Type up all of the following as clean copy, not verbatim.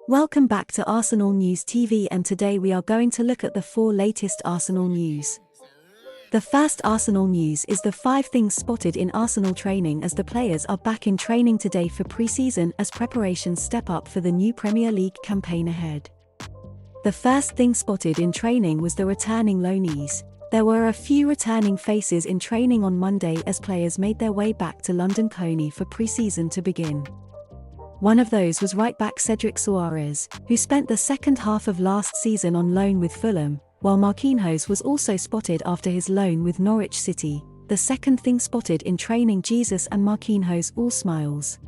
Welcome back to Arsenal News TV, and today we are going to look at the 4 latest Arsenal news. The first Arsenal news is the 5 things spotted in Arsenal training as the players are back in training today for pre-season as preparations step up for the new Premier League campaign ahead. The first thing spotted in training was the returning loanees. There were a few returning faces in training on Monday as players made their way back to London Coney for pre-season to begin. One of those was right-back Cedric Soares, who spent the second half of last season on loan with Fulham, while Marquinhos was also spotted after his loan with Norwich City. The second thing spotted in training: Jesus and Marquinhos all smiles.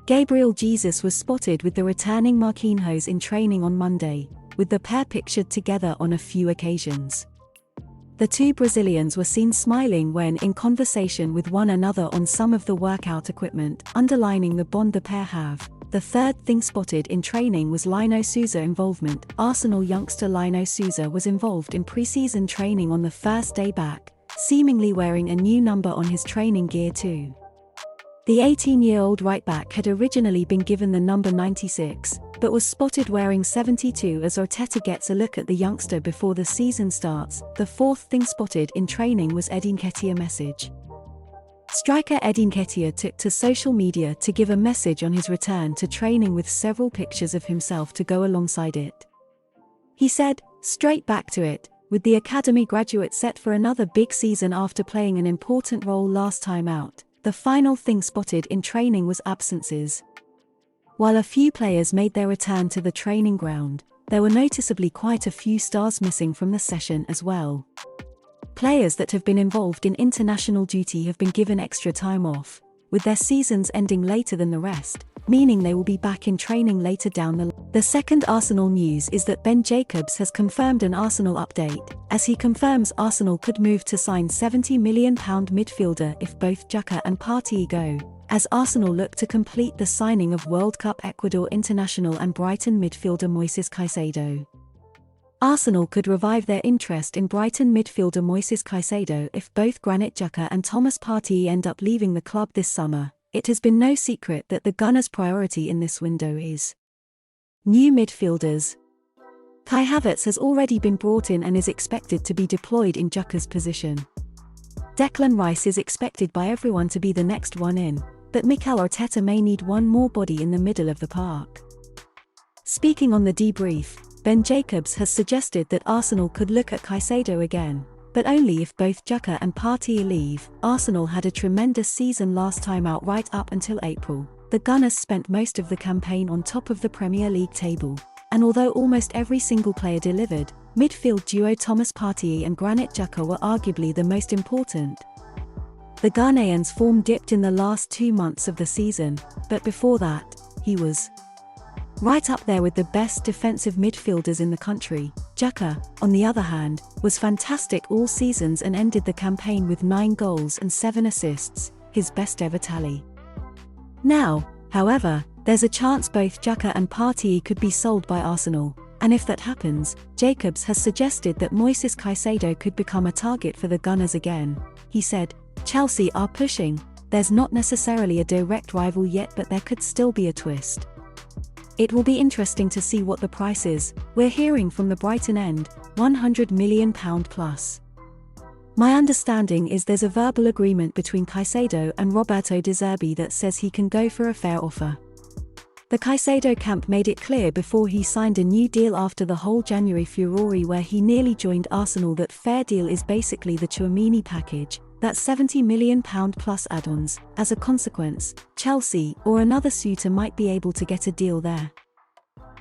Gabriel Jesus was spotted with the returning Marquinhos in training on Monday, with the pair pictured together on a few occasions. The two Brazilians were seen smiling when in conversation with one another on some of the workout equipment, underlining the bond the pair have. The third thing spotted in training was Lino Sousa involvement. Arsenal youngster Lino Sousa was involved in pre-season training on the first day back, seemingly wearing a new number on his training gear too. The 18-year-old right-back had originally been given the number 96, but was spotted wearing 72 as Arteta gets a look at the youngster before the season starts. The fourth thing spotted in training was Eddie Nketiah's message. Striker Eddie Nketiah took to social media to give a message on his return to training with several pictures of himself to go alongside it. He said, "Straight back to it, with the academy graduate set for another big season after playing an important role last time out." The final thing spotted in training was absences. While a few players made their return to the training ground, there were noticeably quite a few stars missing from the session as well. Players that have been involved in international duty have been given extra time off, with their seasons ending later than the rest, meaning they will be back in training later down the line. The second Arsenal news is that Ben Jacobs has confirmed an Arsenal update, as he confirms Arsenal could move to sign £70 million midfielder if both Xhaka and Partey go, as Arsenal look to complete the signing of World Cup Ecuador international and Brighton midfielder Moises Caicedo. Arsenal could revive their interest in Brighton midfielder Moises Caicedo if both Granit Xhaka and Thomas Partey end up leaving the club this summer. It has been no secret that the Gunners' priority in this window is new midfielders. Kai Havertz has already been brought in and is expected to be deployed in Xhaka's position. Declan Rice is expected by everyone to be the next one in, but Mikel Arteta may need one more body in the middle of the park. Speaking on the debrief, Ben Jacobs has suggested that Arsenal could look at Caicedo again, but only if both Xhaka and Partey leave. Arsenal had a tremendous season last time out right up until April. The Gunners spent most of the campaign on top of the Premier League table, and although almost every single player delivered, midfield duo Thomas Partey and Granit Xhaka were arguably the most important. The Ghanaian's form dipped in the last 2 months of the season, but before that, he was right up there with the best defensive midfielders in the country. Xhaka, on the other hand, was fantastic all seasons and ended the campaign with 9 goals and 7 assists, his best ever tally. Now, however, there's a chance both Xhaka and Partey could be sold by Arsenal, and if that happens, Jacobs has suggested that Moises Caicedo could become a target for the Gunners again. He said, "Chelsea are pushing, there's not necessarily a direct rival yet, but there could still be a twist. It will be interesting to see what the price is. We're hearing from the Brighton end, £100 million plus. My understanding is there's a verbal agreement between Caicedo and Roberto De Zerbi that says he can go for a fair offer." The Caicedo camp made it clear before he signed a new deal after the whole January furore where he nearly joined Arsenal that fair deal is basically the Tchouaméni package, that's £70 million plus add-ons. As a consequence, Chelsea or another suitor might be able to get a deal there.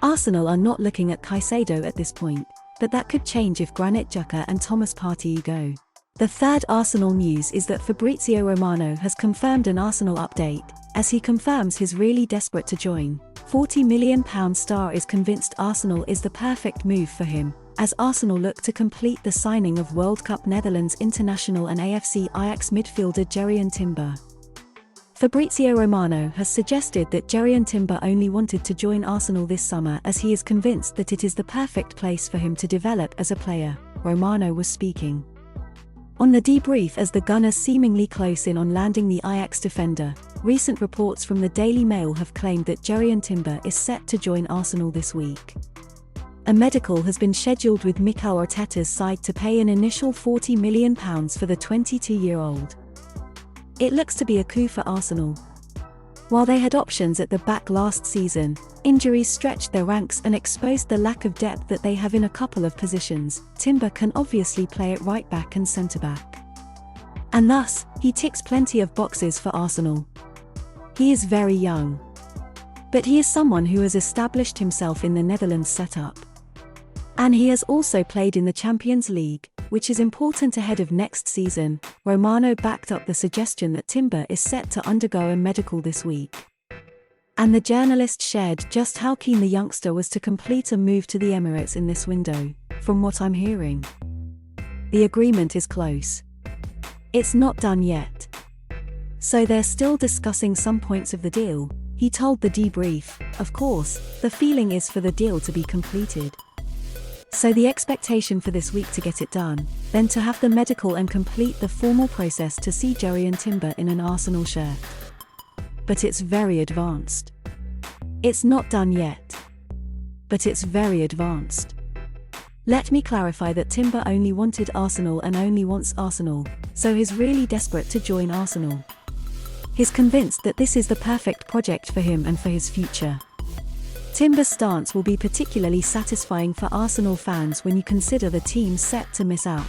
Arsenal are not looking at Caicedo at this point, but that could change if Granit Xhaka and Thomas Partey go. The third Arsenal news is that Fabrizio Romano has confirmed an Arsenal update, as he confirms he's really desperate to join. £40 million star is convinced Arsenal is the perfect move for him, as Arsenal look to complete the signing of World Cup Netherlands international and AFC Ajax midfielder Jurrien Timber. Fabrizio Romano has suggested that Jurrien Timber only wanted to join Arsenal this summer as he is convinced that it is the perfect place for him to develop as a player. Romano was speaking. On the debrief, as the Gunners seemingly close in on landing the Ajax defender, recent reports from the Daily Mail have claimed that Jurrien Timber is set to join Arsenal this week. A medical has been scheduled with Mikel Arteta's side to pay an initial £40 million for the 22-year-old. It looks to be a coup for Arsenal. While they had options at the back last season, injuries stretched their ranks and exposed the lack of depth that they have in a couple of positions. Timber can obviously play at right back and centre back. And thus, he ticks plenty of boxes for Arsenal. He is very young. But he is someone who has established himself in the Netherlands setup. And he has also played in the Champions League, which is important ahead of next season. Romano backed up the suggestion that Timber is set to undergo a medical this week. And the journalist shared just how keen the youngster was to complete a move to the Emirates in this window. From what I'm hearing, the agreement is close. It's not done yet. So they're still discussing some points of the deal, he told the debrief. Of course, the feeling is for the deal to be completed. So the expectation for this week to get it done, then to have the medical and complete the formal process to see Jurrien Timber in an Arsenal shirt. But it's very advanced. It's not done yet. But it's very advanced. Let me clarify that Timber only wanted Arsenal and only wants Arsenal, so he's really desperate to join Arsenal. He's convinced that this is the perfect project for him and for his future. Timber's stance will be particularly satisfying for Arsenal fans when you consider the team set to miss out.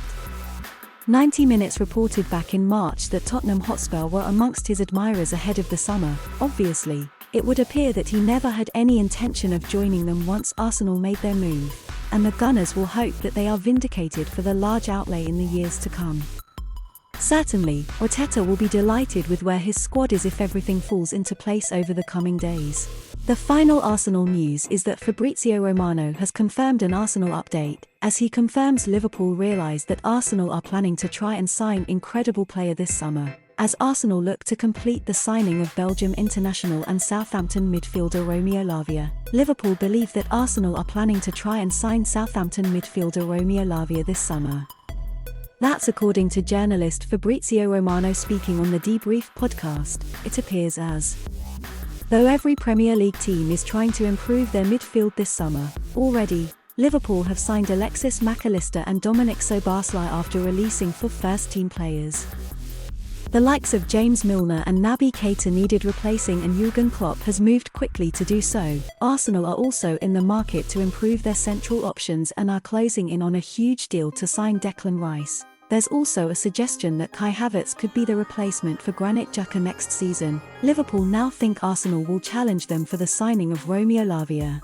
90 Minutes reported back in March that Tottenham Hotspur were amongst his admirers ahead of the summer. Obviously, it would appear that he never had any intention of joining them once Arsenal made their move, and the Gunners will hope that they are vindicated for the large outlay in the years to come. Certainly, Arteta will be delighted with where his squad is if everything falls into place over the coming days. The final Arsenal news is that Fabrizio Romano has confirmed an Arsenal update, as he confirms Liverpool realised that Arsenal are planning to try and sign incredible player this summer, as Arsenal look to complete the signing of Belgium international and Southampton midfielder Romeo Lavia. Liverpool believe that Arsenal are planning to try and sign Southampton midfielder Romeo Lavia this summer. That's according to journalist Fabrizio Romano speaking on the Debrief podcast. It appears as though every Premier League team is trying to improve their midfield this summer. Already, Liverpool have signed Alexis Mac Allister and Dominic Szoboszlai after releasing for first-team players. The likes of James Milner and Naby Keita needed replacing, and Jurgen Klopp has moved quickly to do so. Arsenal are also in the market to improve their central options and are closing in on a huge deal to sign Declan Rice. There's also a suggestion that Kai Havertz could be the replacement for Granit Xhaka next season. Liverpool now think Arsenal will challenge them for the signing of Romeo Lavia.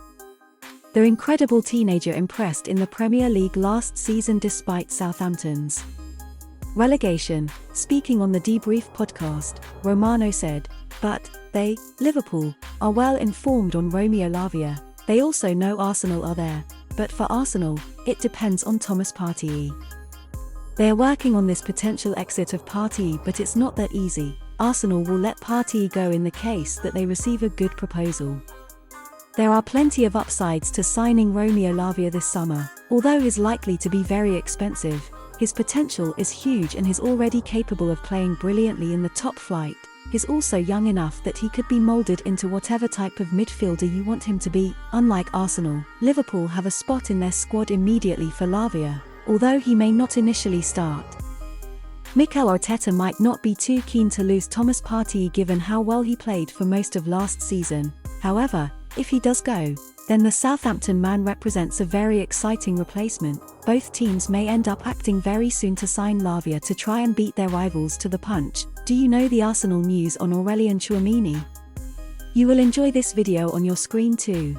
The incredible teenager impressed in the Premier League last season despite Southampton's relegation. Speaking on the Debrief podcast, Romano said, "But they, Liverpool, are well informed on Romeo Lavia. They also know Arsenal are there. But for Arsenal, it depends on Thomas Partey. They are working on this potential exit of Partey, but it's not that easy. Arsenal will let Partey go in the case that they receive a good proposal. There are plenty of upsides to signing Romeo Lavia this summer. Although he's likely to be very expensive, his potential is huge and he's already capable of playing brilliantly in the top flight. He's also young enough that he could be moulded into whatever type of midfielder you want him to be." Unlike Arsenal, Liverpool have a spot in their squad immediately for Lavia, although he may not initially start. Mikel Arteta might not be too keen to lose Thomas Partey given how well he played for most of last season. However, if he does go, then the Southampton man represents a very exciting replacement. Both teams may end up acting very soon to sign Lavia to try and beat their rivals to the punch. Do you know the Arsenal news on Aurélien Tchouameni? You will enjoy this video on your screen too.